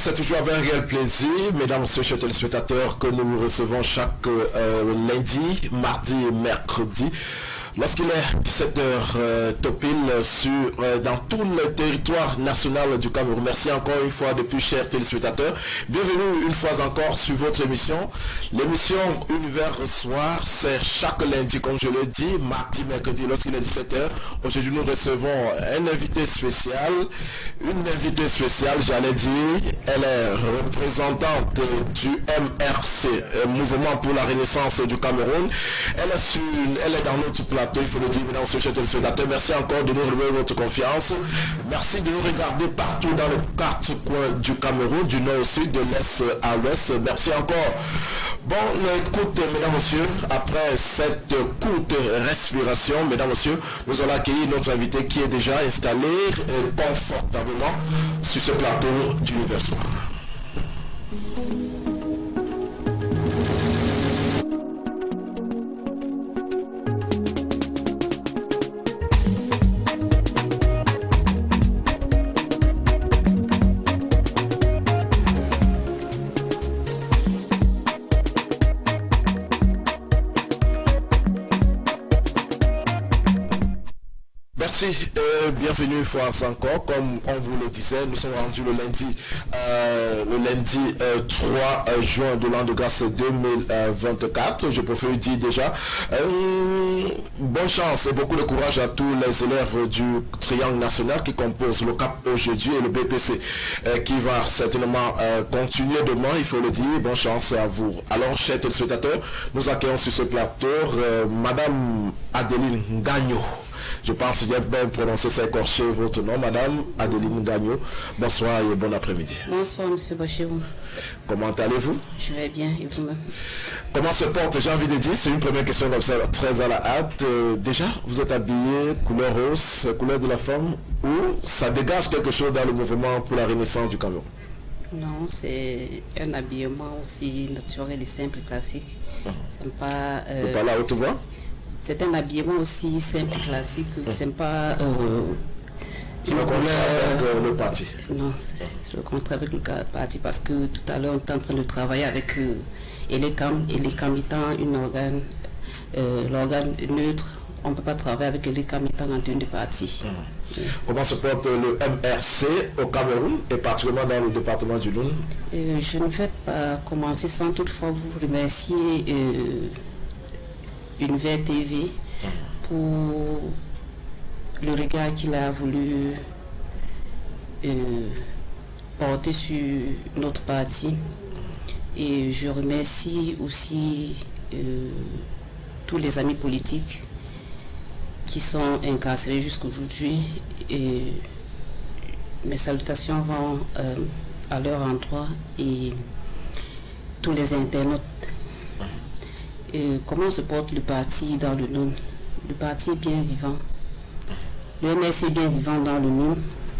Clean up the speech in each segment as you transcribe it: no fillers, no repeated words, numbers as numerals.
c'est toujours avec un réel plaisir, mesdames et messieurs, chers téléspectateurs, que nous vous recevons chaque lundi, mardi et mercredi. Lorsqu'il est 17h topile dans tout le territoire national du Cameroun. Merci encore une fois depuis, chers téléspectateurs. Bienvenue une fois encore sur votre émission. L'émission Univers Soir, c'est chaque lundi, comme je le dis, mardi, mercredi, lorsqu'il est 17h. Aujourd'hui, nous recevons un invité spécial. Une invitée spéciale, j'allais dire, elle est représentante du MRC, Mouvement pour la Renaissance du Cameroun. Elle est dans notre plateau, il faut le dire, mesdames et messieurs, chers téléspectateurs. Merci encore de nous relever votre confiance. Merci de nous regarder partout dans les 4 coins du Cameroun, du nord au sud, de l'est à l'ouest. Merci encore. Bon, écoute, mesdames et messieurs, après cette courte respiration, mesdames et messieurs, nous allons accueillir notre invité qui est déjà installé confortablement sur ce plateau d'Univers Soir. Merci, bienvenue une fois encore. Comme on vous le disait, nous sommes rendus le lundi 3 juin de l'an de grâce 2024. Je préfère dire déjà bonne chance et beaucoup de courage à tous les élèves du triangle national qui composent le CAP aujourd'hui et le BPC qui va certainement continuer demain, il faut le dire. Bonne chance à vous. Alors, chers téléspectateurs, nous accueillons sur ce plateau Madame Adeline Gagno. Je pense que j'ai bien prononcé, c'est écorché votre nom, Madame Adeline Gagno. Bonsoir et bon après-midi. Bonsoir, Monsieur Bachirou. Comment allez-vous? Je vais bien, et vous-même? Comment se porte, j'ai envie de dire, c'est une première question comme ça, très à la hâte. Déjà, vous êtes habillé couleur rose, couleur de la femme, ou ça dégage quelque chose dans le mouvement pour la renaissance du Cameroun? Non, c'est un habillement aussi naturel et simple, classique. C'est pas... Vous parlez à haute voix? C'est un habillement aussi simple, classique, c'est pas... c'est le contraire avec le parti. Non, c'est le contraire avec le parti, parce que tout à l'heure, on est en train de travailler avec Elecam étant l'organe neutre. On ne peut pas travailler avec Elecam étant en tenue de parti. Comment se porte le MRC au Cameroun et particulièrement dans le département du Lune? Je ne vais pas commencer sans toutefois vous remercier Univers TV pour le regard qu'il a voulu porter sur notre parti. Et je remercie aussi tous les amis politiques qui sont incarcérés jusqu'aujourd'hui. Et mes salutations vont à leur endroit et tous les internautes. Et comment se porte le parti dans le Noun? Le parti est bien vivant. Le MRC est bien vivant dans le Noun.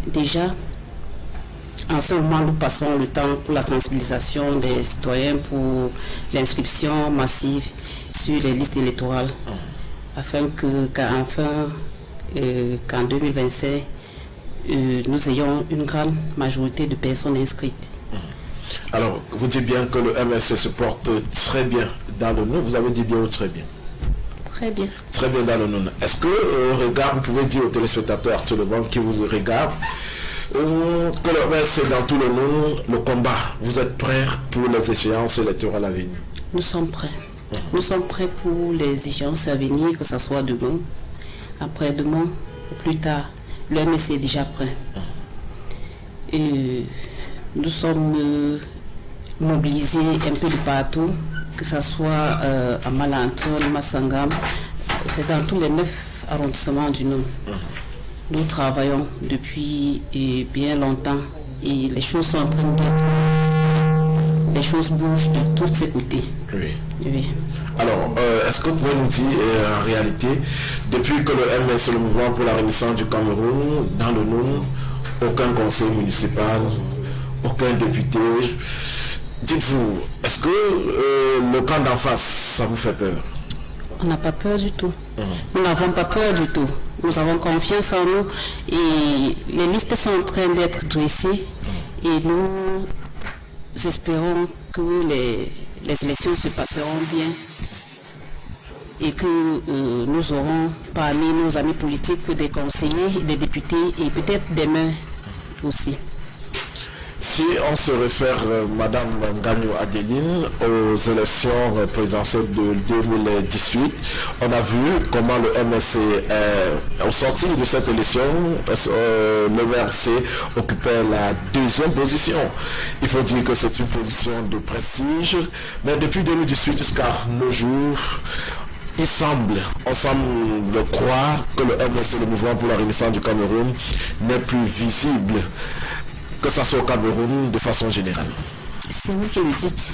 Déjà, en ce moment, nous passons le temps pour la sensibilisation des citoyens pour l'inscription massive sur les listes électorales, afin qu'en 2025, nous ayons une grande majorité de personnes inscrites. Alors, vous dites bien que le MRC se porte très bien dans le Noun. Vous avez dit bien ou très bien? Très bien. Très bien dans le Noun. Est-ce que, regard, vous pouvez dire aux téléspectateurs actuellement qui vous regardent, que le MRC dans tout le Noun, le combat, vous êtes prêts pour les échéances électorales à venir? Nous sommes prêts. Nous sommes prêts pour les échéances à venir, que ce soit demain, après-demain, ou plus tard. Le MRC est déjà prêt. Et nous sommes mobilisés un peu de partout, que ce soit à Malanton, Massangam, dans tous les 9 arrondissements du Nord. Nous travaillons depuis bien longtemps et les choses sont en train d'être... Les choses bougent de tous ces côtés. Oui. Oui. Alors, est-ce que vous pouvez nous dire, en réalité, depuis que le MRC, le mouvement pour la renaissance du Cameroun, dans le Nord, aucun conseil municipal, aucun député, dites-vous, est-ce que le camp d'en face, ça vous fait peur? On n'a pas peur du tout. Nous n'avons pas peur du tout. Nous avons confiance en nous et les listes sont en train d'être dressées et nous espérons que les élections se passeront bien et que nous aurons parmi nos amis politiques des conseillers, des députés et peut-être des maires aussi. Si on se réfère, Madame Gagno Adeline, aux élections présidentielles de 2018, on a vu comment le MSC, au sortir de cette élection, le MRC occupait la deuxième position. Il faut dire que c'est une position de prestige, mais depuis 2018 jusqu'à nos jours, on semble croire que le MSC, le mouvement pour la renaissance du Cameroun, n'est plus visible, que ça soit au Cameroun de façon générale. C'est vous qui le dites.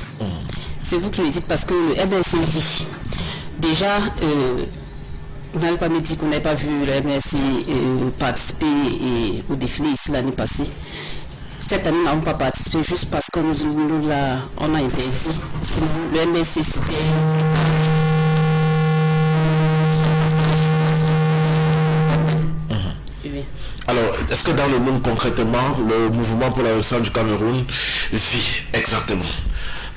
C'est vous qui le dites parce que le MSC vit. Déjà, vous n'avez pas me dit qu'on n'avait pas vu le MSC participer au défilé ici l'année passée. Cette année, nous n'avons pas participé juste parce qu'on on a interdit. Sinon, le MSC c'était... Alors, est-ce que dans le monde concrètement, le mouvement pour la renaissance du Cameroun vit exactement?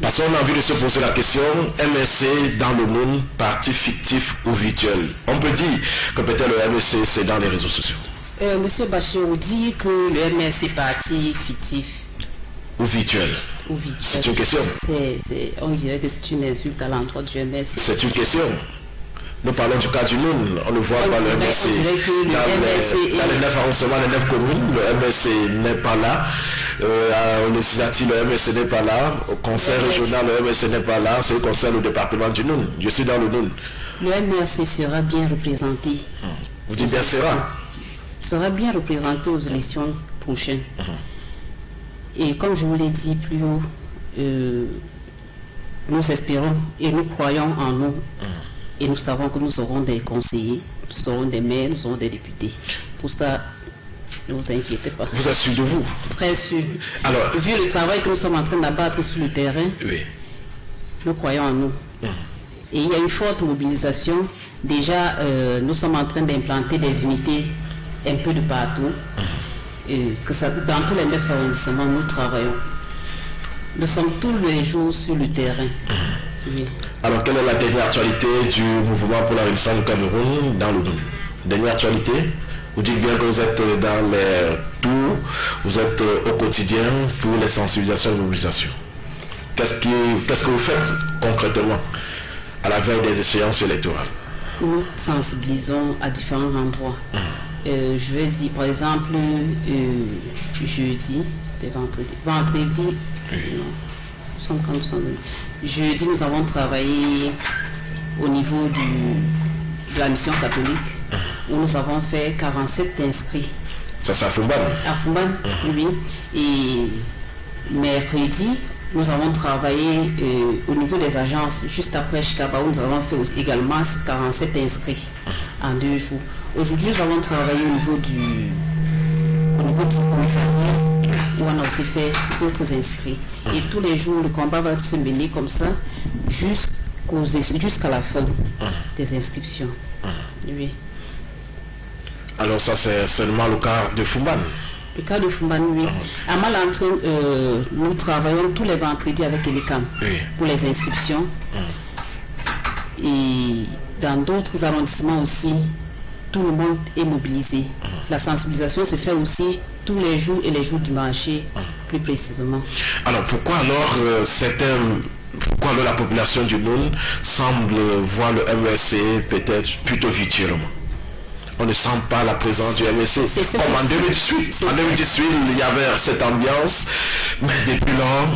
Parce qu'on a envie de se poser la question, MSC dans le monde, parti fictif ou virtuel? On peut dire que peut-être le MSC c'est dans les réseaux sociaux. Monsieur Bachirou dit que le MSC parti fictif. Ou virtuel? Ou virtuel. C'est une question. On dirait que c'est une insulte à l'endroit du MSC. C'est une question. Nous parlons du cas du Noun, on ne voit pas le MSC. Dans les 9 arrondissements, les 9 communes, le MSC n'est pas là. Au législatif, le MSC n'est pas là. Au conseil régional, le MSC n'est pas là. C'est le conseil du département du Noun. Je suis dans le Noun. Le MSC sera bien représenté. Vous dites bien sera? Sera bien représenté aux élections prochaines. Et comme je vous l'ai dit plus haut, nous espérons et nous croyons en nous. Et nous savons que nous aurons des conseillers, nous aurons des maires, nous aurons des députés. Pour ça, ne vous inquiétez pas. Vous êtes sûr de vous? Très sûr. Alors, vu le travail que nous sommes en train d'abattre sur le terrain, oui, nous croyons en nous. Et il y a une forte mobilisation. Déjà, nous sommes en train d'implanter des unités un peu de partout. Dans tous les 9 arrondissements, nous travaillons. Nous sommes tous les jours sur le terrain. Oui. Alors, quelle est la dernière actualité du mouvement pour la renaissance du Cameroun dans le Noun? Dernière actualité? Vous dites bien que vous êtes dans les tours, vous êtes au quotidien pour les sensibilisations et les mobilisations. Qu'est-ce que vous faites concrètement à la veille des échéances électorales? Nous sensibilisons à différents endroits. Je vais dire, par exemple, jeudi, c'était vendredi. Vendredi, nous sommes comme ça. Jeudi, nous avons travaillé au niveau de la mission catholique où nous avons fait 47 inscrits. Ça, c'est à Fumban? À Fumban, oui. Et mercredi, nous avons travaillé au niveau des agences, juste après Chikaba, où nous avons fait également 47 inscrits en 2 jours. Aujourd'hui, nous avons travaillé au niveau du commissariat, où on a aussi fait d'autres inscrits. Et tous les jours, le combat va se mener comme ça jusqu'à la fin des inscriptions. Oui. Alors ça, c'est seulement le cas de Fumban? Le cas de Fumban, oui. À Malantre, nous travaillons tous les vendredis avec Elecam pour les inscriptions. Et dans d'autres arrondissements aussi, tout le monde est mobilisé. La sensibilisation se fait aussi tous les jours et les jours du marché, plus précisément. Alors pourquoi alors la population du Noun semble voir le MSC peut-être plutôt virtuellement? On ne sent pas la présence du MSC. Comme en 2018. En 2018, il y avait cette ambiance, mais depuis lors,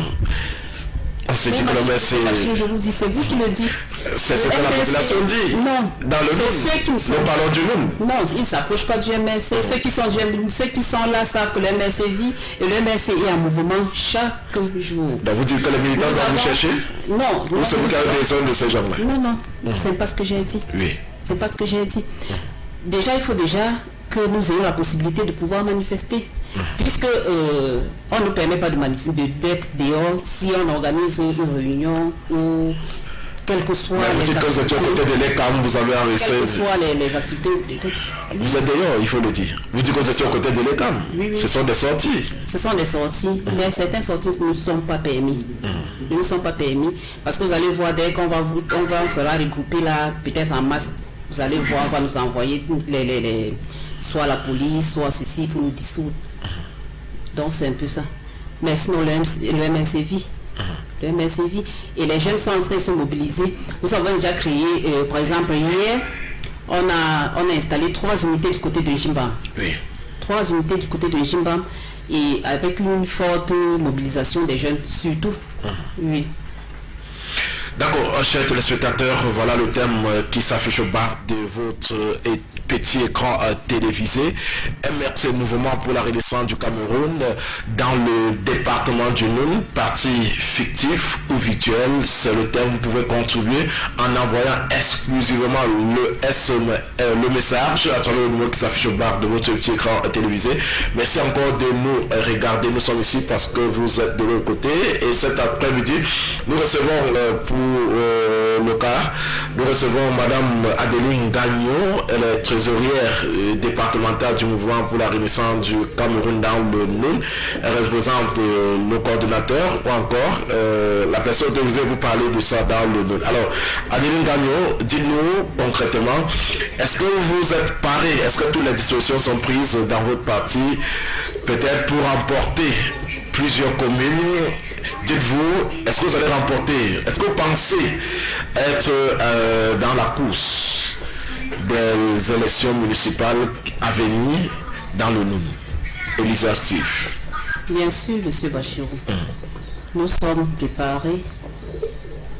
on s'est dit que le MSC... Je vous dis, c'est vous qui le dites. C'est ce que la population dit. Non. Dans le Noun. Nous parlons du Noun. Non, ils ne s'approchent pas du MSC. Ceux qui sont là savent que le MSC vit et le MSC est en mouvement chaque jour. Donc vous dites que les militants vont vous chercher? Non. Ou c'est vous qui avez besoin de ces gens-là? Non. C'est pas ce que j'ai dit. Oui. C'est pas ce que j'ai dit. Déjà, il faut que nous ayons la possibilité de pouvoir manifester. Puisque on ne permet pas d'être dehors si on organise une réunion ou quelles que soient les activités. Quand vous étiez au côté de l'ECAM, vous avez enregistré. Quelles que soient les activités. Vous êtes d'ailleurs, il faut le dire. Vous dites que vous étiez au côté de l'ECAM. Oui. Ce sont des sorties. Ce sont des sorties, mais certaines sorties ne sont pas permis. Ne sont pas permis. Parce que vous allez voir, dès qu'on sera regroupé là, peut-être en masse, vous allez voir, on va nous envoyer soit la police, soit ceci pour nous dissoudre. Donc c'est un peu ça. Mais sinon, le MSC vit. Le MSC vit. Et les jeunes sont en train de se mobiliser. Nous avons déjà créé, par exemple, hier, on a installé 3 unités du côté de Jimbam. Oui. 3 unités du côté de Jimbam. Et avec une forte mobilisation des jeunes, surtout. Oui. D'accord, chers téléspectateurs, voilà le thème qui s'affiche au bas de votre petit écran télévisé. MRC, Mouvement pour la Renaissance du Cameroun, dans le département du Noun, parti fictif ou virtuel, c'est le thème. Vous pouvez contribuer en envoyant exclusivement le message à travers le numéro qui s'affiche au bas de votre petit écran télévisé. Merci encore de nous regarder. Nous sommes ici parce que vous êtes de l'autre côté. Et cet après-midi, nous recevons pour le cas, nous recevons Madame Adeline Gagnon, elle est trésorière départementale du Mouvement pour la Renaissance du Cameroun dans le Noun. Elle représente le coordonnateur ou encore la personne autorisée à vous parler de ça dans le Noun. Alors, Adeline Gagnon, dites-nous concrètement, est-ce que vous êtes paré, est-ce que toutes les dispositions sont prises dans votre parti, peut-être pour emporter plusieurs communes? Dites-vous, est-ce que vous allez remporter, est-ce que vous pensez être dans la course des élections municipales à venir dans le Noun? Elisa Steve. Bien sûr, M. Bachirou. Nous sommes préparés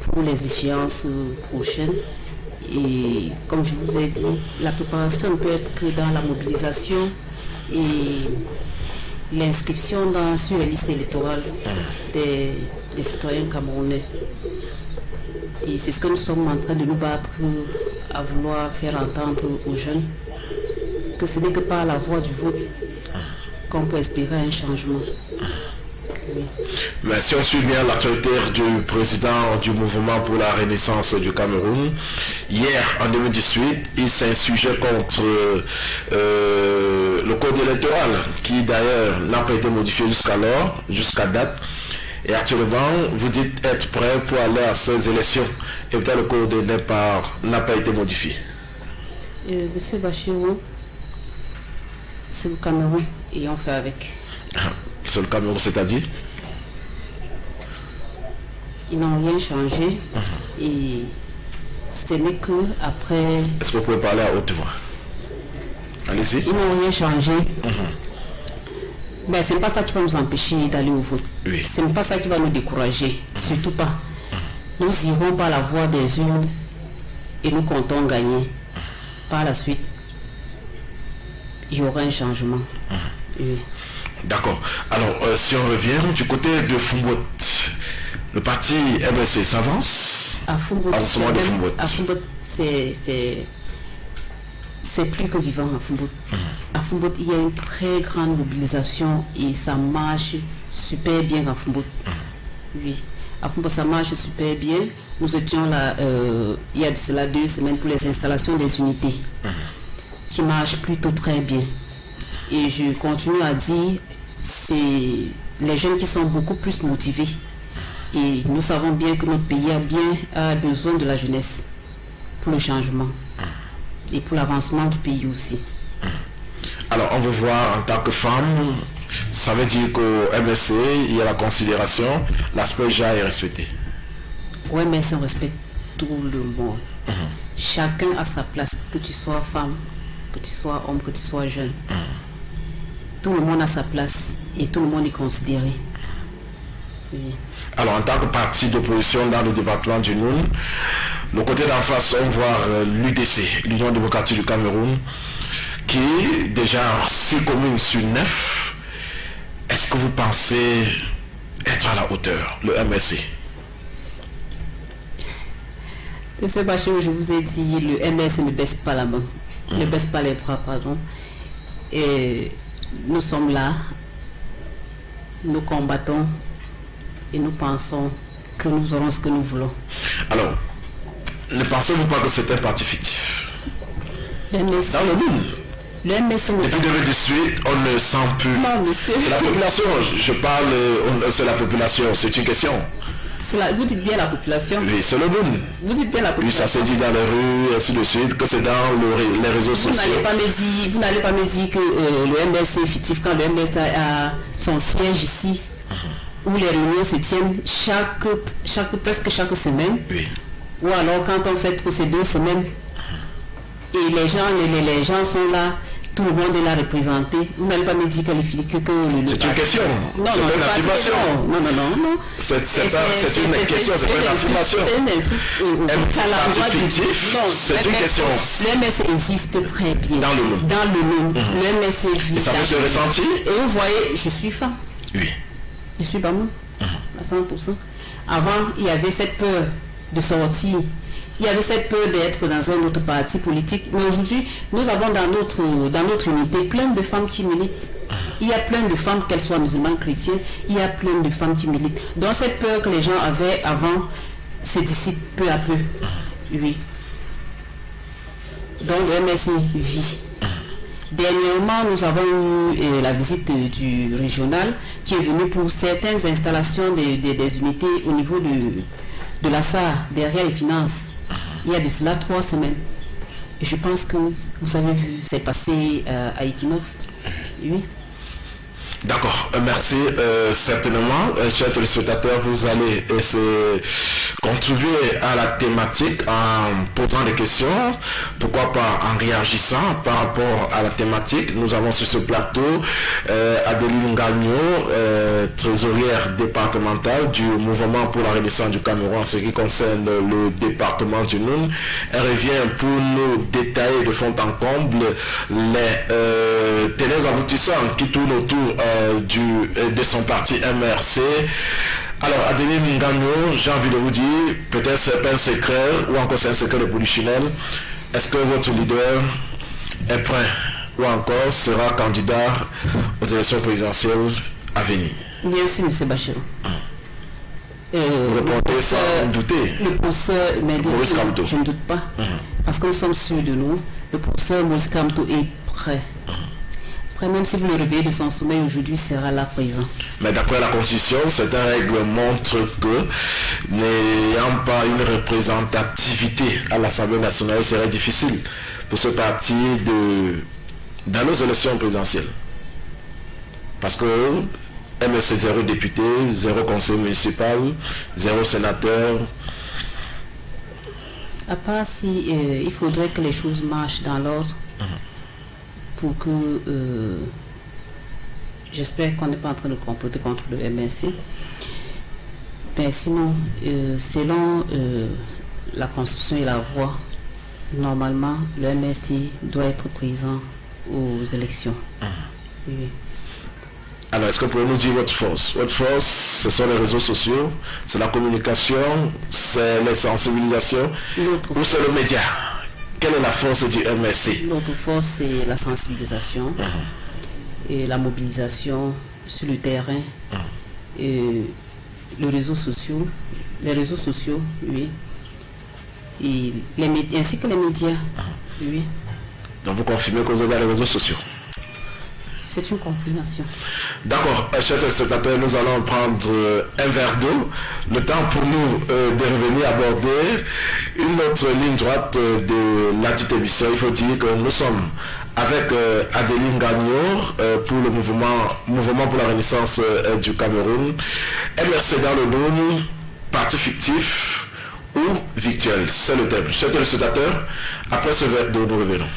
pour les échéances prochaines. Et comme je vous ai dit, la préparation ne peut être que dans la mobilisation et l'inscription sur les listes électorales des citoyens camerounais. Et c'est ce que nous sommes en train de nous battre à vouloir faire entendre aux jeunes, que ce n'est que par la voie du vote qu'on peut espérer un changement. Oui. Mais si on suit bien l'actualité du président du Mouvement pour la Renaissance du Cameroun, hier en 2018, il s'insurgeait contre le code électoral qui d'ailleurs n'a pas été modifié jusqu'à date. Et actuellement, vous dites être prêt pour aller à ces élections et peut-être le code n'a pas été modifié. Monsieur Bachirou, c'est le Cameroun et on fait avec. C'est le Cameroun, c'est-à-dire? Ils n'ont rien changé et ce n'est que après. Est-ce que vous pouvez parler à haute voix? Allez-y. Ils n'ont rien changé. Mais ce n'est pas ça qui va nous empêcher d'aller au vote. Oui. Ce n'est pas ça qui va nous décourager, surtout pas. Nous irons par la voie des urnes et nous comptons gagner. Par la suite, il y aura un changement. Oui. D'accord. Alors, si on revient du côté de Foumbot, le parti MSC s'avance à Foumbot, c'est plus que vivant à Foumbot. À Foumbot, il y a une très grande mobilisation et ça marche super bien à Foumbot. Oui, à Foumbot, ça marche super bien. Nous étions là, il y a de cela 2 semaines pour les installations des unités qui marchent plutôt très bien. Et je continue à dire, c'est les jeunes qui sont beaucoup plus motivés. Et nous savons bien que notre pays a besoin de la jeunesse pour le changement et pour l'avancement du pays aussi. Alors, on veut voir en tant que femme, ça veut dire qu'au MSC, il y a la considération, l'aspect genre est respecté. Oui, mais on respecte tout le monde. Chacun a sa place, que tu sois femme, que tu sois homme, que tu sois jeune. Tout le monde a sa place et tout le monde est considéré. Oui. Alors, en tant que parti d'opposition dans le département du Noun, le côté d'en face, on voit l'UDC, l'Union démocratique du Cameroun, qui est déjà 6 communes sur 9. Est-ce que vous pensez être à la hauteur, le MSC? Monsieur Bachirou, je vous ai dit, le MSC ne baisse pas la main, ne baisse pas les bras, pardon. Et nous sommes là, nous combattons et nous pensons que nous aurons ce que nous voulons. Alors, Ne pensez-vous pas que c'est un parti fictif? Le MSC. Dans le monde. Le MSC. Depuis 2018, on ne sent plus. Non, monsieur. C'est la population. Je parle, c'est la population. C'est une question. Vous dites bien la population. Oui, c'est le monde. Vous dites bien la population. Oui, ça s'est dit dans les rues, ainsi de suite, que c'est dans les réseaux sociaux. Vous n'allez pas me dire que le MSC est fictif quand le MSC a son siège ici, où les réunions se tiennent presque chaque semaine. Oui. Ou alors quand on fait ces 2 semaines, et les gens sont là, tout le monde est là représenté. Vous n'allez pas me dire que le c'est une question. Non, c'est non, une affirmation. Non. C'est une question, c'est pas une affirmation. C'est une question. Le MS existe très bien. Dans le monde. Le MS vit. Et ça peut se ressentir. Et vous voyez, je suis fan. Oui. Je suis pas moi. À 100%. Avant, il y avait cette peur de sortir. Il y avait cette peur d'être dans un autre parti politique. Mais aujourd'hui, nous avons dans notre unité plein de femmes qui militent. Il y a plein de femmes, qu'elles soient musulmanes, chrétiennes, il y a plein de femmes qui militent. Donc cette peur que les gens avaient avant se dissipe peu à peu. Oui. Donc le MSC vit. Dernièrement, nous avons eu la visite du régional qui est venu pour certaines installations des unités au niveau de la SAR, derrière les finances. Il y a de cela 3 semaines. Et je pense que vous avez vu, c'est passé à Equinox. Oui. D'accord, merci. Certainement, chers téléspectateurs, vous allez contribuer à la thématique en posant des questions, pourquoi pas en réagissant par rapport à la thématique. Nous avons sur ce plateau Adeline Gagnon, trésorière départementale du Mouvement pour la Renaissance du Cameroun en ce qui concerne le département du Noun. Elle revient pour nous détailler de fond en comble les tenants aboutissants qui tournent autour de son parti MRC. Alors, Adeline Gagnon, j'ai envie de vous dire, peut-être c'est pas un secret, ou encore c'est un secret de polichinelle. Est-ce que votre leader est prêt, ou encore sera candidat aux élections présidentielles à venir? Bien sûr, M. Bachir. Vous répondez sans douter. Le professeur, mais Maurice Kamto. Je ne doute pas, parce que nous sommes sûrs de nous. Le professeur Maurice Kamto est prêt. Même si vous le réveillez de son sommeil aujourd'hui, sera là présent. Mais d'après la Constitution, cette règle montre que n'ayant pas une représentativité à l'Assemblée nationale, il serait difficile pour ce parti dans nos élections présidentielles. Parce que MSC 0 député, 0 conseil municipal, 0 sénateur. À part si il faudrait que les choses marchent dans l'ordre. Pour que j'espère qu'on n'est pas en train de comploter contre le MSC. Mais sinon, selon la Constitution et la voie, normalement, le MST doit être présent aux élections. Oui. Alors, est-ce que vous pouvez nous dire votre force? Votre force, ce sont les réseaux sociaux, c'est la communication, c'est les sensibilisations, ou c'est le média? Quelle est la force du MSC? Notre force, c'est la sensibilisation et la mobilisation sur le terrain et les réseaux sociaux, oui, et ainsi que les médias, oui. Donc vous confirmez que vous avez les réseaux sociaux? C'est une confirmation. D'accord, chers téléspectateurs, nous allons prendre un verre d'eau. Le temps pour nous de revenir aborder une autre ligne droite de la dite émission. Il faut dire que nous sommes avec Adeline Gagnon pour le mouvement pour la Renaissance du Cameroun. MRC dans le Noun, parti fictif ou virtuel. C'est le thème. Chers téléspectateurs, après ce verre d'eau, nous revenons.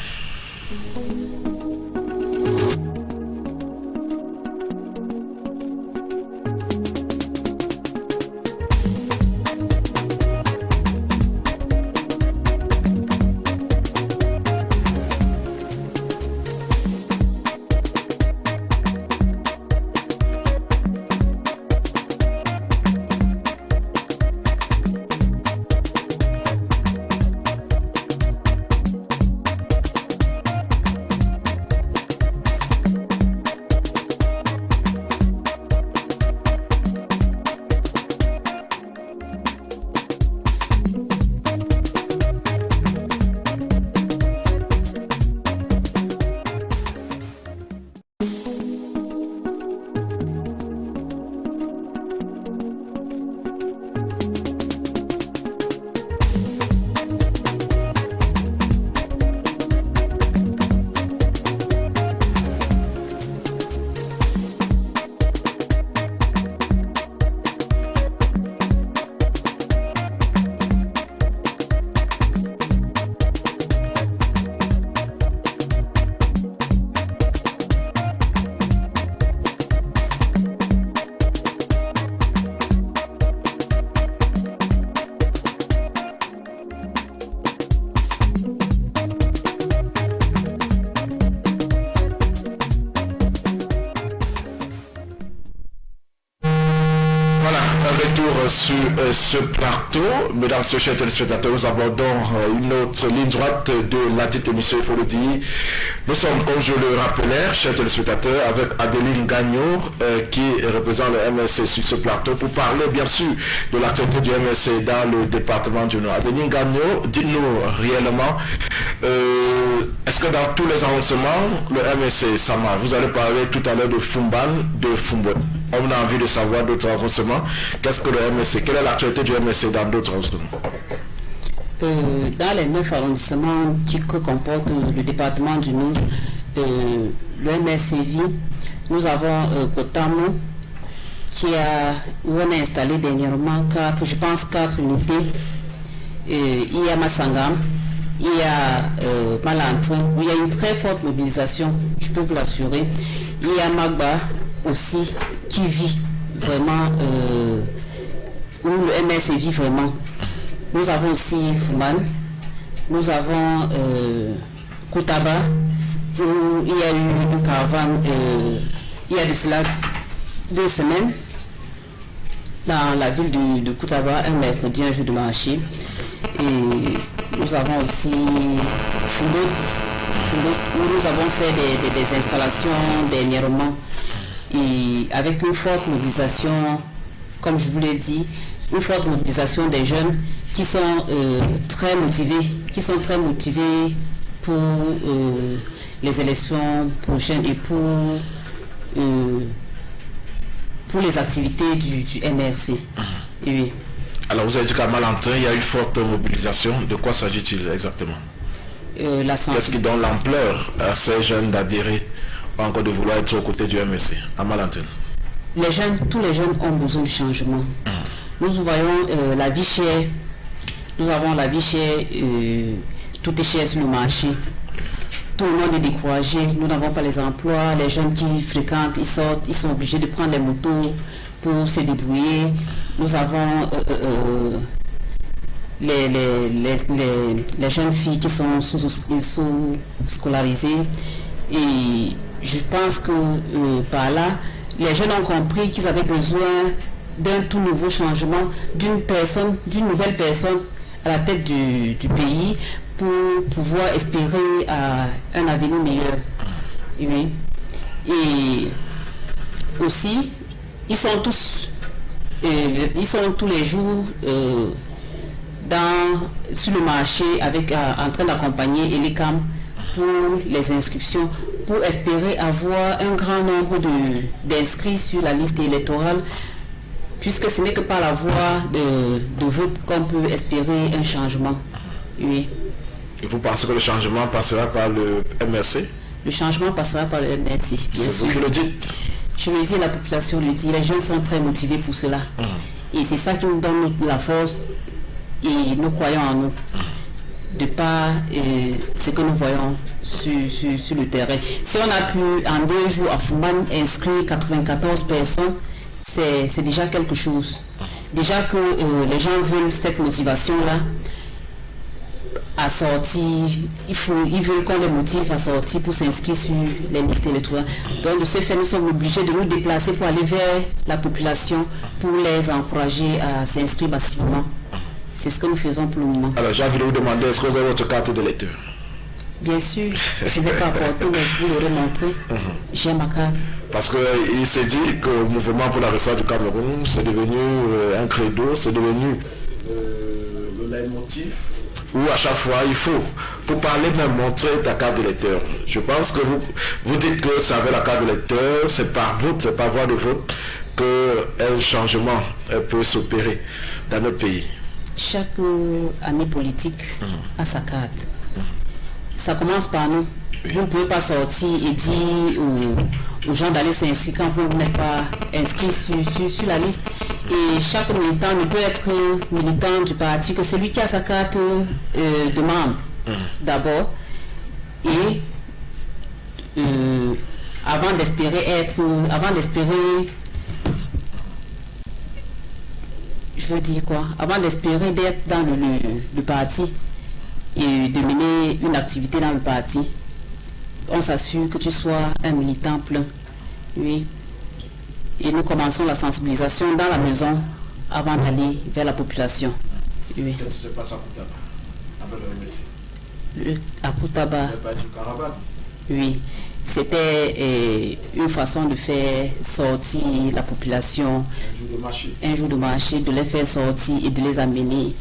retour sur ce plateau. Mesdames et chers téléspectateurs, nous abordons une autre ligne droite de la dite émission, il faut le dire. Nous sommes, comme je le rappelais, chers téléspectateurs, avec Adeline Gagnon, qui représente le MSC sur ce plateau, pour parler bien sûr de l'activité du MSC dans le département du Nord. Adeline Gagnon, dites-nous réellement, est-ce que dans tous les arrondissements, le MSC, Sama, vous allez parler tout à l'heure de Fumban, de Fumbon. On a envie de savoir d'autres arrondissements. Qu'est-ce que le MSC? Quelle est l'actualité du MSC dans d'autres arrondissements? Dans les 9 arrondissements qui comportent le département du Nord, le MSCV, nous avons Kotamo, où on a installé dernièrement 4 unités. Il y a Massangam, il y a Malantrin, où il y a une très forte mobilisation, je peux vous l'assurer. Il y a Magba aussi, qui vit vraiment, où le MS vit vraiment. Nous avons aussi Fouman, nous avons Koutaba, où il y a eu une caravane, il y a de cela 2 semaines, dans la ville de Koutaba, un mercredi, un jour de marché. Et nous avons aussi Foulot, où nous avons fait des installations dernièrement. Et avec une forte mobilisation, comme je vous l'ai dit, une forte mobilisation des jeunes qui sont très motivés, pour les élections prochaines et pour les activités du MRC. Et oui. Alors vous avez dit qu'à Malantin, il y a eu forte mobilisation. De quoi s'agit-il exactement? Qu'est-ce qui donne l'ampleur à ces jeunes d'adhérer, encore de vouloir être aux côtés du MSC à Malantin? Tous les jeunes ont besoin de changement. Nous voyons la vie chère. Nous avons la vie chère, tout est cher sur le marché. Tout le monde est découragé. Nous n'avons pas les emplois. Les jeunes qui fréquentent, ils sortent, ils sont obligés de prendre les motos pour se débrouiller. Nous avons les jeunes filles qui sont sous-scolarisées. Et je pense que par là, les jeunes ont compris qu'ils avaient besoin d'un tout nouveau changement, d'une nouvelle personne à la tête du pays pour pouvoir espérer un avenir meilleur. Oui. Et aussi, ils sont tous les jours sur le marché en train d'accompagner Elicam pour les inscriptions, pour espérer avoir un grand nombre d'inscrits sur la liste électorale, puisque ce n'est que par la voie de vote qu'on peut espérer un changement. Oui. Et vous pensez que le changement passera par le MRC? Le changement passera par le MRC, bien sûr. C'est vous qui le dites? Je le dis, la population le dit, les jeunes sont très motivés pour cela. Et c'est ça qui nous donne la force et nous croyons en nous. De par ce que nous voyons sur le terrain. Si on a pu en 2 jours à Fouman inscrire 94 personnes, c'est déjà quelque chose. Déjà que les gens veulent cette motivation-là à sortir, ils veulent qu'on les motive à sortir pour s'inscrire sur les listes électorales. Donc de ce fait, nous sommes obligés de nous déplacer pour aller vers la population, pour les encourager à s'inscrire massivement. C'est ce que nous faisons pour le moment. Alors j'ai envie de vous demander, est-ce que vous avez votre carte d'électeur? Bien sûr, je ne vais pas apporter, mais je vous l'aurai montré. J'ai ma carte. Parce qu'il s'est dit que le mouvement pour la restauration du Cameroun, c'est devenu un credo, c'est devenu le leitmotiv, où à chaque fois il faut, pour parler même, montrer ta carte d'électeur. Je pense que vous dites que c'est avec la carte d'électeur, c'est par vote, c'est par voie de vote, qu'un changement peut s'opérer dans notre pays. Chaque ami politique a sa carte. Ça commence par nous. Vous ne pouvez pas sortir et dire aux gens d'aller s'inscrire quand vous n'êtes pas inscrit sur la liste. Et chaque militant ne peut être militant du parti que celui qui a sa carte de membre d'abord. Et avant d'espérer d'être dans le parti et de mener une activité dans le parti, on s'assure que tu sois un militant plein. Oui. Et nous commençons la sensibilisation dans la maison avant d'aller vers la population. Oui. Qu'est-ce qui se passe à Koutaba? À Koutaba, oui, c'était une façon de faire sortir la population un jour de marché, de les faire sortir et de les amener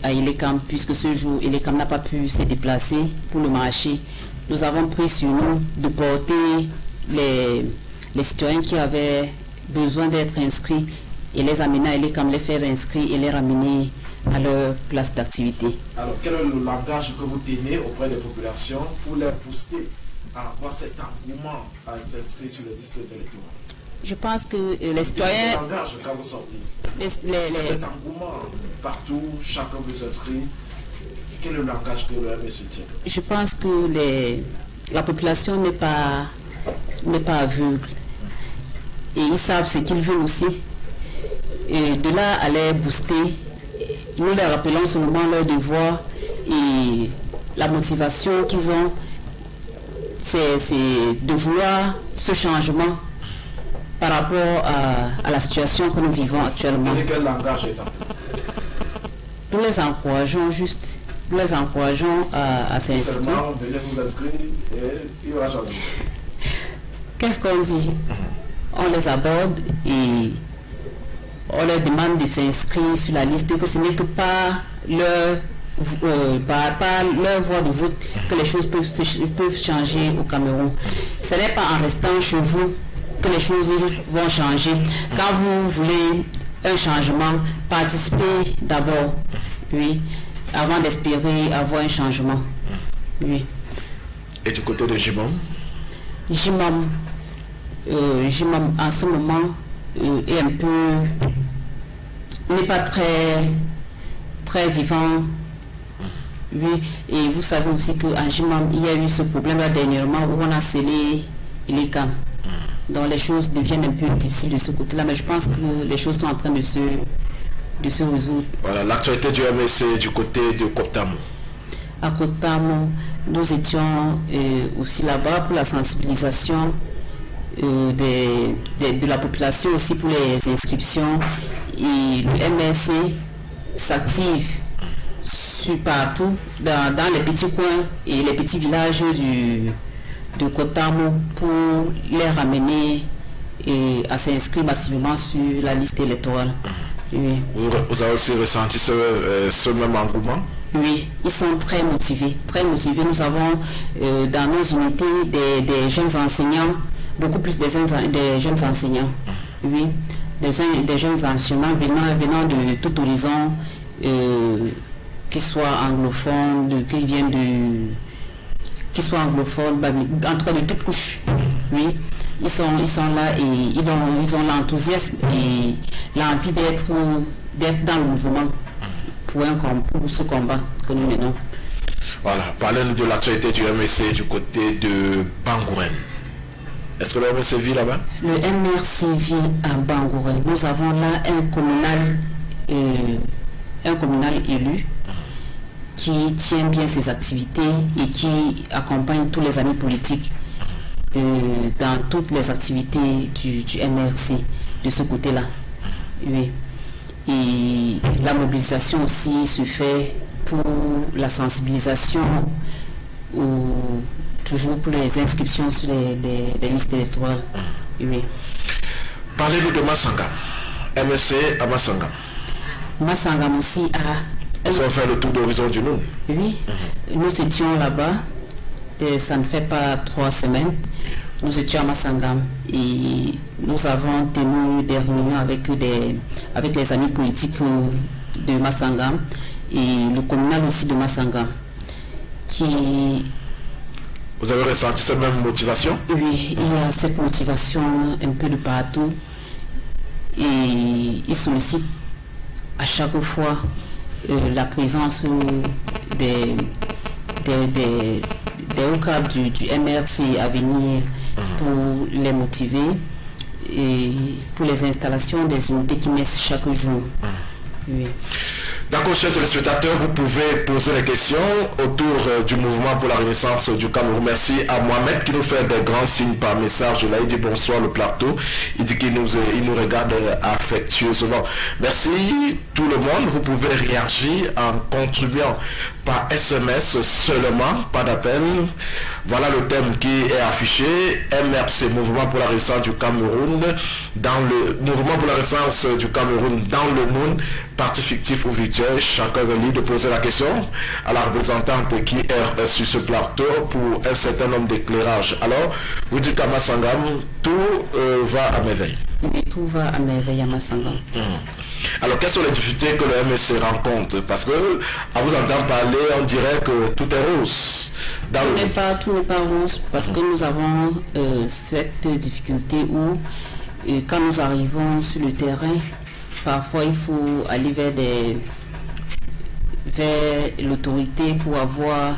à Elekam, puisque ce jour, Elekam n'a pas pu se déplacer pour le marché. Nous avons pris sur nous de porter les citoyens qui avaient besoin d'être inscrits et les amener à Elekam, les faire inscrire et les ramener à leur place d'activité. Alors, quel est le langage que vous tenez auprès des populations pour les booster à avoir cet engouement à s'inscrire sur les listes électorales? Je pense que les citoyens... Quel langage quand vous sortez? Cet engouement partout, chacun veut s'inscrire. Quel est le langage que le MSC tient? Je pense que la population n'est pas aveugle. Et ils savent ce qu'ils veulent aussi. Et de là à les booster, nous les rappelons seulement leur devoir et la motivation qu'ils ont, c'est de vouloir ce changement par rapport à la situation que nous vivons actuellement. Quel langage exactement? Nous les encourageons juste. Nous les encourageons à s'inscrire. Seulement, venez vous inscrire et il va changer. Qu'est-ce qu'on dit? On les aborde et on leur demande de s'inscrire sur la liste, que ce n'est que par leur voix de vote que les choses peuvent changer au Cameroun. Ce n'est pas en restant chez vous que les choses vont changer. Quand vous voulez un changement, participez d'abord, oui, avant d'espérer avoir un changement. Oui. Et du côté de Jimam? Jimam, en ce moment, est un peu... n'est pas très vivant. Oui, et vous savez aussi qu'en Jimam, il y a eu ce problème-là dernièrement où on a scellé les camps. Donc les choses deviennent un peu difficiles de ce côté-là, mais je pense que les choses sont en train de se résoudre. Voilà, l'actualité du MSC du côté de Kotamo. À Kotamo, nous étions aussi là-bas pour la sensibilisation de la population, aussi pour les inscriptions. Et le MSC s'active partout, dans les petits coins et les petits villages de Kotamo pour les ramener à s'inscrire massivement sur la liste électorale. Oui. Vous avez aussi ressenti ce même engouement? Oui, ils sont très motivés, très motivés. Nous avons dans nos unités des jeunes enseignants, beaucoup plus des jeunes enseignants. Oui, des jeunes enseignants venant de tout horizon, qu'ils soient anglophones, qu'ils soient anglophones, en tout cas de toutes couches. Oui, ils sont là et ils ont l'enthousiasme et l'envie d'être dans le mouvement pour ce combat que nous menons. Voilà, parlez-nous de l'actualité du MSC du côté de Bangouren. Est-ce que le MSC vit là-bas? Le MRC vit à Bangouren. Nous avons là un communal élu qui tient bien ses activités et qui accompagne tous les amis politiques dans toutes les activités du MRC de ce côté-là. Oui. Et la mobilisation aussi se fait pour la sensibilisation toujours pour les inscriptions sur les listes électorales. Oui. Parlez-nous de Massangam. MSC à Massangam. Massangam aussi a... Ils ont fait le tour d'horizon du Nord. Oui, nous étions là-bas, et ça ne fait pas 3 semaines. Nous étions à Massangam et nous avons tenu des réunions avec les amis politiques de Massangam et le communal aussi de Massangam. Vous avez ressenti cette même motivation? Oui, il y a cette motivation un peu de partout et ils sollicitent à chaque fois la présence des hauts cadres du MRC à venir pour les motiver et pour les installations des unités qui naissent chaque jour. Oui. D'accord, chers téléspectateurs, vous pouvez poser des questions autour du mouvement pour la renaissance du Cameroun. Merci à Mohamed qui nous fait des grands signes par message. Là, il dit bonsoir le plateau. Il dit qu'il nous regarde affectueusement. Merci tout le monde. Vous pouvez réagir en contribuant par SMS seulement, pas d'appel. Voilà le thème qui est affiché. MRC, Mouvement pour la renaissance du Cameroun, dans le mouvement pour la renaissance du Cameroun dans le monde, parti fictif ou virtuel. Chacun est libre de poser la question à la représentante qui est sur ce plateau pour un certain nombre d'éclairages. Alors, vous dites à Massangam, tout va à merveille. Oui, tout va à merveille à Massangam. Alors, quelles sont les difficultés que le MSC rencontre? Parce que, à vous entendre parler, on dirait que tout est rose. Tout n'est pas rose parce que nous avons cette difficulté où, quand nous arrivons sur le terrain, parfois il faut aller vers l'autorité pour avoir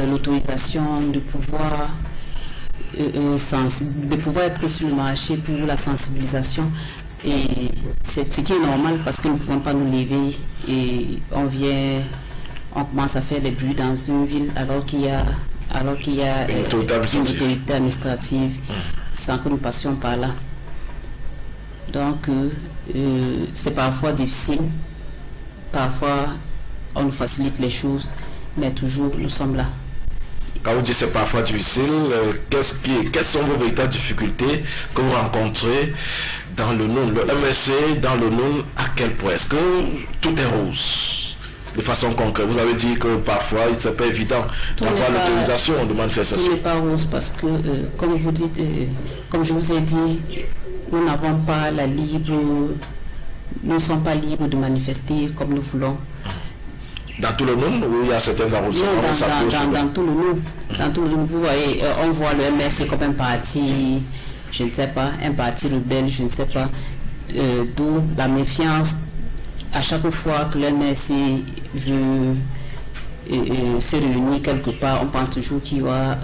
l'autorisation de pouvoir être sur le marché pour la sensibilisation. Et c'est ce qui est normal parce que nous ne pouvons pas nous lever et on commence à faire des bruits dans une ville alors qu'il y a une autorité administrative sans que nous passions par là. Donc c'est parfois difficile, parfois on nous facilite les choses, mais toujours nous sommes là. Quand vous dites c'est parfois difficile, quelles sont vos véritables difficultés que vous rencontrez dans le NON? Le MSC dans le NON, à quel point? Est-ce que tout est rose de façon concrète? Vous avez dit que parfois il n'est pas évident d'avoir l'autorisation de manifestation. Tout n'est pas rose parce que, comme je vous ai dit, nous n'avons pas nous ne sommes pas libres de manifester comme nous voulons. Dans tout le monde ou il y a certains arrondissements? Non, dans tout le monde. Dans tout le monde, vous voyez, on voit le MSC comme un parti, je ne sais pas, un parti rebelle, je ne sais pas, d'où la méfiance. À chaque fois que le MSC veut se réunir quelque part, on pense toujours qu'il y aura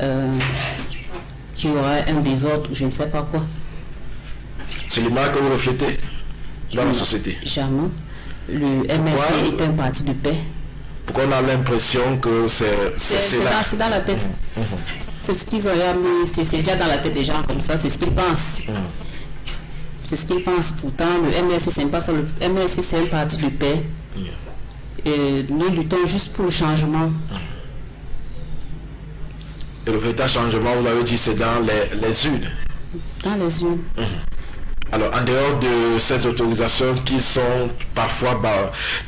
un désordre, je ne sais pas quoi. C'est l'image que vous reflétez dans la société? Jamais. Le MSC est un parti de paix. Pourquoi on a l'impression que c'est dans la tête. C'est ce qu'ils ont mis, c'est déjà dans la tête des gens comme ça, c'est ce qu'ils pensent. C'est ce qu'ils pensent. Pourtant, le MSC, c'est pas ça. Le MSC, c'est un parti de paix. Et nous luttons juste pour le changement. Et le véritable changement, vous l'avez dit, c'est dans les urnes. Dans les urnes. Alors, en dehors de ces autorisations qui sont parfois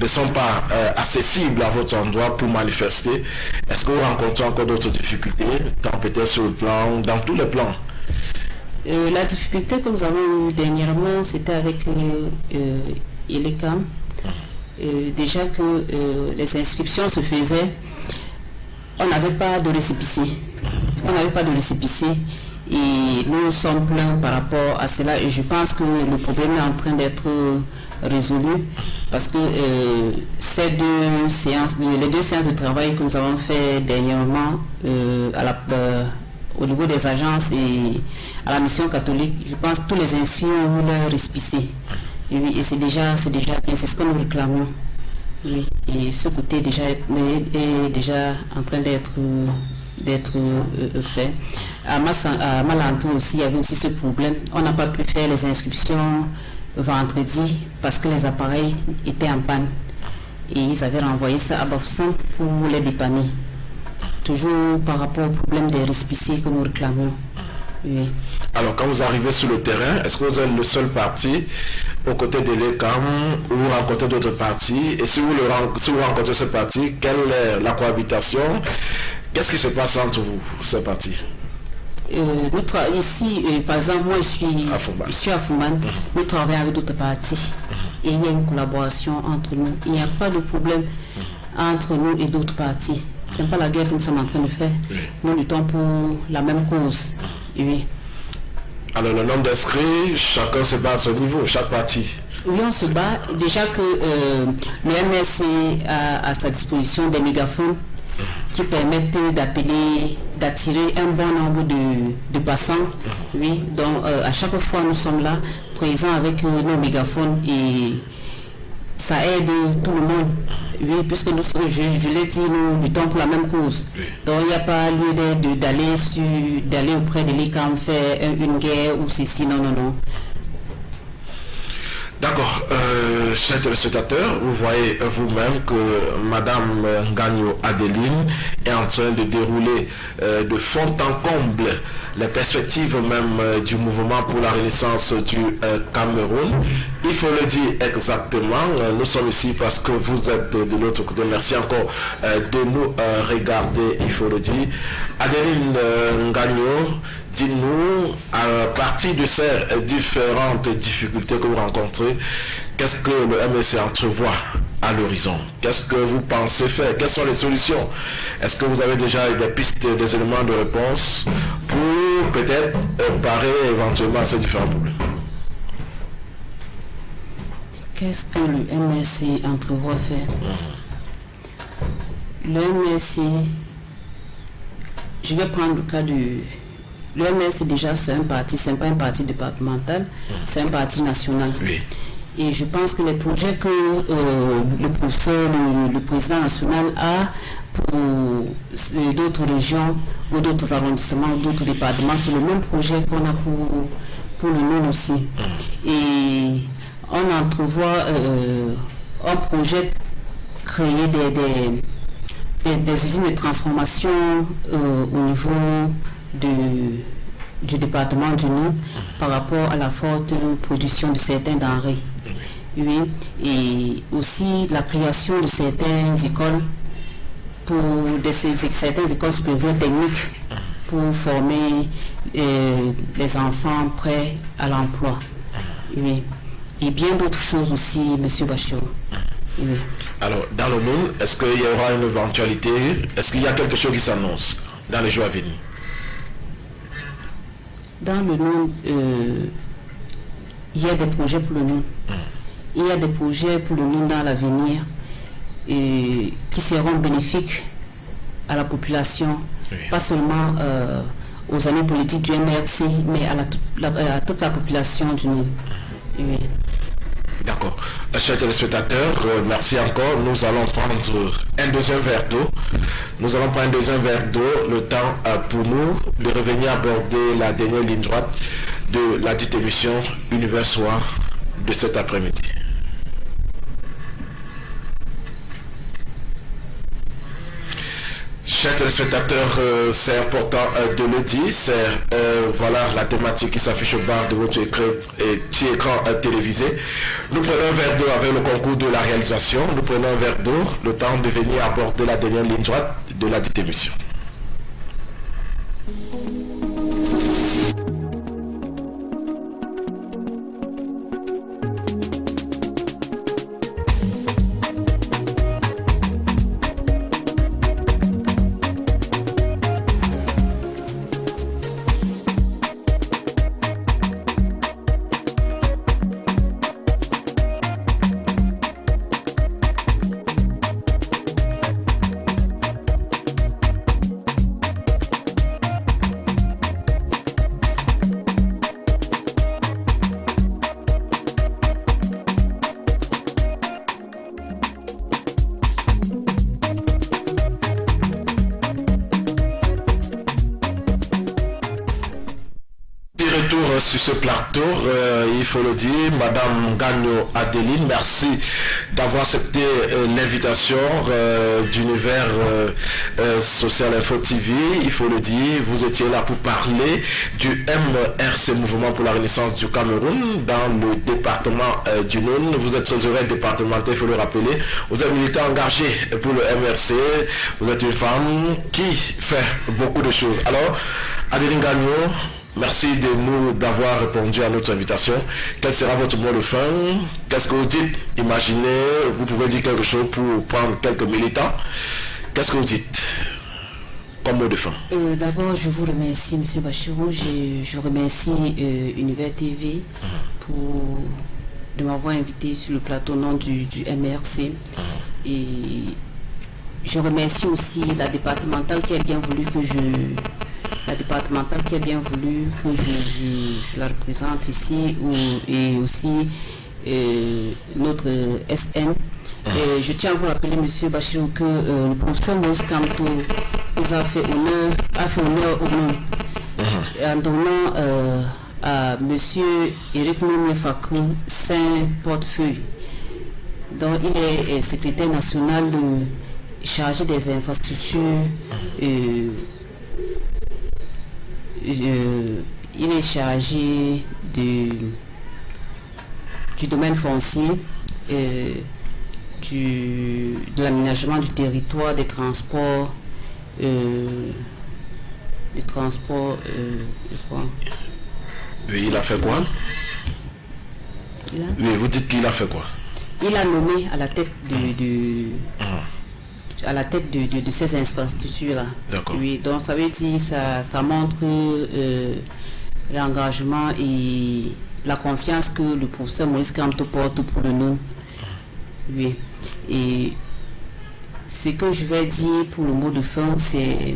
ne sont pas accessibles à votre endroit pour manifester, est-ce que vous rencontrez encore d'autres difficultés, tant peut-être sur le plan, dans tous les plans? La difficulté que nous avons eue dernièrement, c'était avec Elecam. Déjà que les inscriptions se faisaient, on n'avait pas de récépissé. Et nous nous sommes plaints par rapport à cela et je pense que le problème est en train d'être résolu parce que les deux séances de travail que nous avons fait dernièrement au niveau des agences et à la mission catholique, je pense que tous les inscrits ont leur récépissé. Et c'est déjà bien, c'est ce que nous réclamons. Oui. Et ce côté est déjà en train d'être fait. À Malantou aussi, il y avait aussi ce problème. On n'a pas pu faire les inscriptions vendredi parce que les appareils étaient en panne. Et ils avaient renvoyé ça à Bafsan pour les dépanner. Toujours par rapport au problème des récépissés que nous réclamons. Oui. Alors, quand vous arrivez sur le terrain, est-ce que vous êtes le seul parti aux côtés de l'ECAM ou vous rencontrez d'autres partis? Et si vous rencontrez ce parti, quelle est la cohabitation? Qu'est-ce qui se passe entre vous, ces partis? Ici, par exemple, moi je suis à Fouman. Nous travaillons avec d'autres partis. Et il y a une collaboration entre nous. Il n'y a pas de problème entre nous et d'autres partis. Ce n'est pas la guerre que nous sommes en train de faire. Nous luttons pour la même cause. Oui. Alors le nombre d'inscrits, chacun se bat à son niveau, chaque parti. Oui, on se bat. Déjà que le MSC a à sa disposition des mégaphones qui permettent d'attirer un bon nombre de passants. Oui, donc à chaque fois nous sommes là, présents avec nos mégaphones et ça aide tout le monde. Oui, puisque nous, je l'ai dit, nous luttons pour la même cause. Oui. Donc il n'y a pas lieu d'aller auprès de l'ICAM faire une guerre ou ceci, non. D'accord, chers téléspectateurs, vous voyez vous-même que Madame Ngagno Adeline est en train de dérouler de fond en comble les perspectives même du mouvement pour la renaissance du Cameroun. Il faut le dire exactement, nous sommes ici parce que vous êtes de l'autre côté. Merci encore de nous regarder, il faut le dire. Adeline Ngagno, dis-nous, à partir de ces différentes difficultés que vous rencontrez, qu'est-ce que le MSC entrevoit à l'horizon? Qu'est-ce que vous pensez faire? Quelles sont les solutions? Est-ce que vous avez déjà des pistes, des éléments de réponse pour peut-être parer éventuellement à ces différents problèmes? Qu'est-ce que le MSC entrevoit faire? Le MSC, je vais prendre le cas du... Le MSC déjà c'est un parti, c'est pas un parti départemental, c'est un parti national. Oui. Et je pense que les projets que le professeur, le président national a pour d'autres régions ou d'autres arrondissements ou d'autres départements, c'est le même projet qu'on a pour le Nord aussi. Et on entrevoit un projet créer des usines de transformation au niveau du département du Nord par rapport à la forte production de certains denrées. Oui, et aussi la création de certaines écoles certaines écoles supérieures techniques pour former les enfants prêts à l'emploi. Oui. Et bien d'autres choses aussi, M. Bachirou. Oui. Alors, dans le monde, est-ce qu'il y aura une éventualité? Est-ce qu'il y a quelque chose qui s'annonce dans les jours à venir? Dans le monde, il y a des projets pour le monde. Il y a des projets pour le monde dans l'avenir qui seront bénéfiques à la population, oui. Pas seulement aux amis politiques du MRC, mais à toute la population du monde. Oui. D'accord. Chers téléspectateurs, merci encore. Nous allons prendre un deuxième verre d'eau. Le temps pour nous de revenir aborder la dernière ligne droite de la dite émission Univers Soir de cet après-midi. Chers téléspectateurs, c'est important de le dire, c'est voilà la thématique qui s'affiche au bas de votre écran télévisé. Nous prenons un verre d'eau avec le concours de la réalisation, nous prenons un verre d'eau, le temps de venir aborder la dernière ligne droite de la dite émission. Sur ce plateau, il faut le dire, Madame Ngagno Adeline, merci d'avoir accepté l'invitation d'Univers Social Info TV. Il faut le dire, vous étiez là pour parler du MRC, Mouvement pour la Renaissance du Cameroun, dans le département du Nord. Vous êtes trésorier départemental, il faut le rappeler. Vous êtes militant engagé pour le MRC. Vous êtes une femme qui fait beaucoup de choses. Alors, Adeline Ngagno, merci de nous d'avoir répondu à notre invitation. Quel sera votre mot de fin? Qu'est-ce que vous dites? Imaginez, vous pouvez dire quelque chose pour prendre quelques militants. Qu'est-ce que vous dites comme mot de fin? D'abord, je vous remercie, M. Bachirou. Je remercie Univers TV de m'avoir invité sur le plateau nom du MRC. Et je remercie aussi la départementale qui a bien voulu que je la représente ici, et aussi notre SN. Et je tiens à vous rappeler, M. Bachirou, que le professeur Maurice Kamto nous a fait honneur au nom en donnant à M. Éric Moumé Fakou 5 portefeuilles. Donc, il est secrétaire national chargé des infrastructures. Il est chargé du domaine foncier, de l'aménagement du territoire, des transports, Oui, il a fait quoi? Oui, vous dites qu'il a fait quoi? Il a nommé à la tête à la tête de ces infrastructures-là. D'accord. Oui, donc ça veut dire, ça montre l'engagement et la confiance que le professeur Maurice Kamto porte pour le nom. Oui. Et ce que je vais dire pour le mot de fin, c'est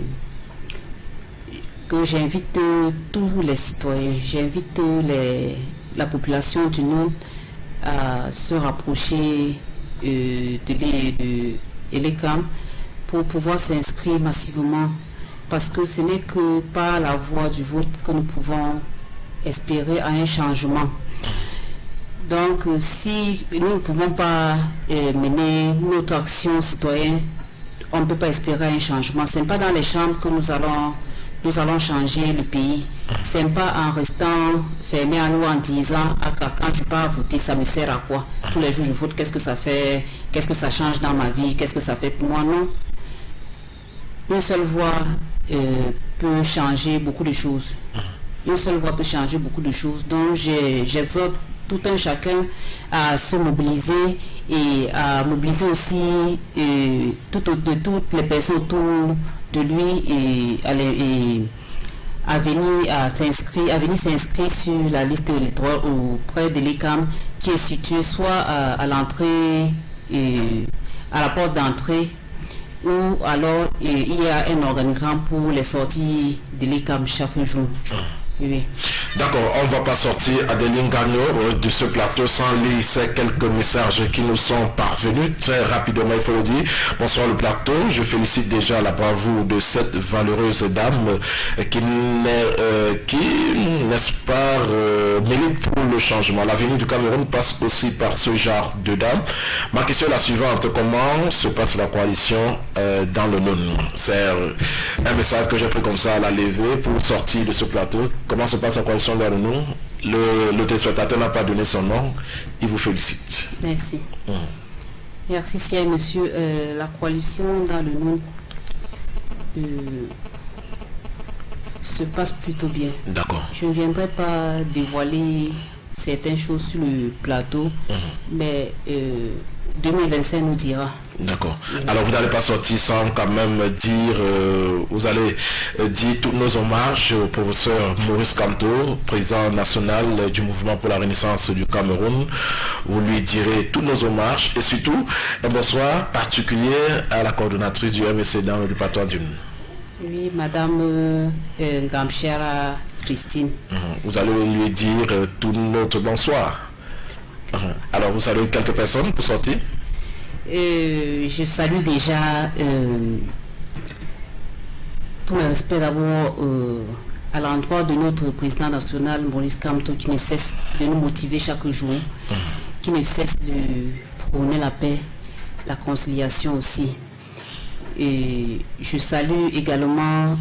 que j'invite tous les citoyens, j'invite la population du Nord à se rapprocher de l'ECAM pour pouvoir s'inscrire massivement, parce que ce n'est que par la voie du vote que nous pouvons espérer à un changement. Donc, si nous ne pouvons pas mener notre action citoyenne, on ne peut pas espérer un changement. Ce n'est pas dans les chambres que nous allons changer le pays. Ce n'est pas en restant fermé à nous en disant quand je pars voter, ça me sert à quoi? Tous les jours je vote, qu'est-ce que ça fait? Qu'est-ce que ça change dans ma vie? Qu'est-ce que ça fait pour moi? Non. Une seule voix peut changer beaucoup de choses. Une seule voix peut changer beaucoup de choses. Donc j'exhorte tout un chacun à se mobiliser et à mobiliser aussi toutes les personnes autour de lui et à venir s'inscrire sur la liste électorale auprès de l'ECAM qui est située soit à l'entrée à la porte d'entrée, ou alors il y a un organigramme pour les sorties de l'ECAM chaque jour. Oui. D'accord, on ne va pas sortir à des lignes gagnantes de ce plateau sans lire ces quelques messages qui nous sont parvenus très rapidement, il faut le dire. Bonsoir le plateau, je félicite déjà la bravoure de cette valeureuse dame qui n'est-ce pas, milite pour le changement. L'avenir du Cameroun passe aussi par ce genre de dame. Ma question est la suivante, comment se passe la coalition dans le NON? C'est un message que j'ai pris comme ça à la levée pour sortir de ce plateau. Comment se passe la coalition dans le nom? Le téléspectateur n'a pas donné son nom. Il vous félicite. Merci. Merci, cher monsieur. La coalition dans le nom se passe plutôt bien. D'accord. Je ne viendrai pas dévoiler certaines choses sur le plateau, mais 2025 nous dira. D'accord. Alors vous n'allez pas sortir sans quand même dire, vous allez dire tous nos hommages au professeur Maurice Kamto, président national du mouvement pour la renaissance du Cameroun. Vous lui direz tous nos hommages et surtout un bonsoir particulier à la coordonnatrice du MSC dans le département du Nord. Oui, Madame Gamchera Christine. Vous allez lui dire tout notre bonsoir. Alors vous saluez quelques personnes pour sortir? Je salue déjà tout le respect d'abord à l'endroit de notre président national Maurice Kamto, qui ne cesse de nous motiver chaque jour, qui ne cesse de prôner la paix, la conciliation aussi. Et je salue également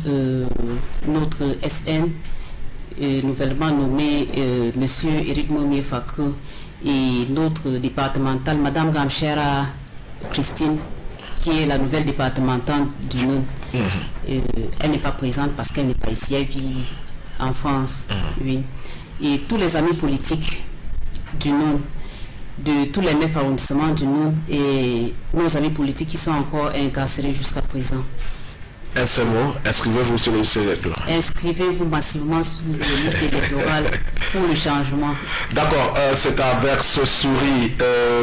notre SN, nouvellement nommé Monsieur Éric Moumé Fakou, et notre départementale, Madame Gamchera Christine, qui est la nouvelle départementale du Nord. Elle n'est pas présente parce qu'elle n'est pas ici, elle vit en France. Oui. Et tous les amis politiques du Nord, de tous les 9 arrondissements du Nord, et nos amis politiques qui sont encore incarcérés jusqu'à présent. Un seul mot, inscrivez-vous sur les listes électorales. Inscrivez-vous massivement sur les listes électorales pour le changement. D'accord, c'est avec ce sourire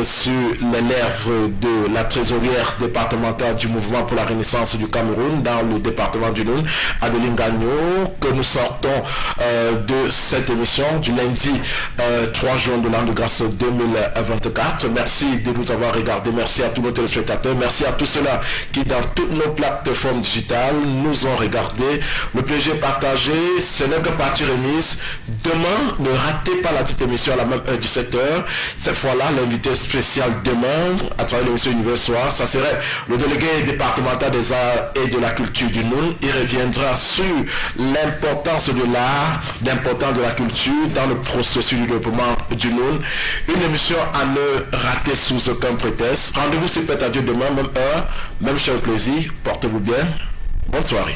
sur les lèvres de la trésorière départementale du mouvement pour la renaissance du Cameroun dans le département du Nord, Adeline Gagnon, que nous sortons de cette émission du lundi 3 juin de l'an de grâce 2024. Merci de nous avoir regardés, merci à tous nos téléspectateurs, merci à tous ceux-là qui dans toutes nos plateformes digitales nous ont regardé. Le plaisir partagé, ce n'est que partie remise. Demain, ne ratez pas la petite émission à la même heure, 17h. Cette fois-là, l'invité spécial demain, à travers l'émission Univers Soir, ça serait le délégué départemental des arts et de la culture du Noun. Il reviendra sur l'importance de l'art, l'importance de la culture dans le processus du développement du Noun. Une émission à ne rater sous aucun prétexte. Rendez-vous sur Fête à Dieu demain, même heure, même cher plaisir. Portez-vous bien. Bonne soirée.